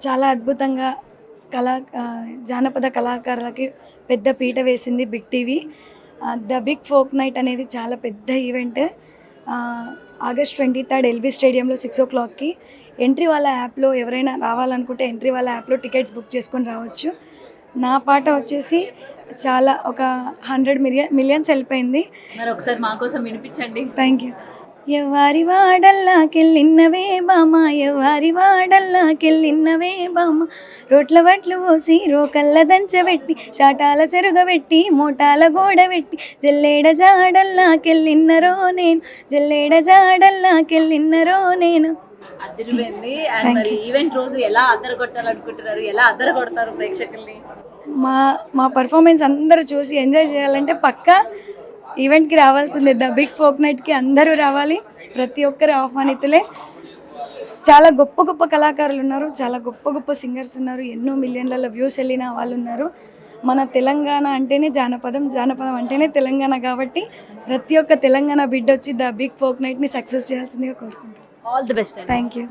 చాలా అద్భుతంగా కళా జానపద కళాకారులకి పెద్ద పీట వేసింది big TV. The big folk night అనేది చాలా పెద్ద ఈవెంట్. ఆగస్ట్ 23 ఎల్బీ స్టేడియంలో 6 o'clockకి ఎంట్రీ వాళ్ళ యాప్లో ఎవరైనా రావాలనుకుంటే ఎంట్రీ వాళ్ళ యాప్లో టికెట్స్ బుక్ చేసుకొని రావచ్చు. నా పాట వచ్చేసి చాలా ఒక 100 మిలియన్స్ వెళ్ళిపోయింది. మరి ఒకసారి మా కోసం వినిపించండి. Thank you. ఎవ్వారి వాడల్లాకెళ్ళిన్నవే బామ, ఎవ్వారి వాడల్లాకెళ్ళిన్నవే బామ, రోట్ల వట్లు పోసి రోకల్ల దంచబెట్టి షాటాల చెరుగబెట్టి మోటాల గోడబెట్టి జల్లేడ జాడల్లాకెళ్ళిన్నరో నేను, జల్లేడ జాడల్లాకెళ్ళిన్నరో నేను. అదిరిపోయింది. అండ్ మరి ఈవెంట్ రోజు ఎలా అద్దరగొట్టాలనుకుంటున్నారు? ఎలా అద్దరగొడతారు ప్రేక్షకుల్ని? మా పర్ఫార్మెన్స్ అందరూ చూసి ఎంజాయ్ చేయాలంటే పక్కా ఈవెంట్కి రావాల్సిందే. ద బిగ్ ఫోక్ నైట్కి అందరూ రావాలి, ప్రతి ఒక్కరు ఆహ్వానితులే. చాలా గొప్ప గొప్ప కళాకారులు ఉన్నారు, చాలా గొప్ప గొప్ప సింగర్స్ ఉన్నారు, ఎన్నో మిలియన్లలో వ్యూస్ వెళ్ళిన వాళ్ళు ఉన్నారు. మన తెలంగాణ అంటేనే జానపదం, జానపదం అంటేనే తెలంగాణ. కాబట్టి ప్రతి ఒక్క తెలంగాణ బిడ్డ వచ్చి ద బిగ్ ఫోక్ నైట్ని సక్సెస్ చేయాల్సిందిగా కోరుకుంటున్నాను. All the best. Thank you.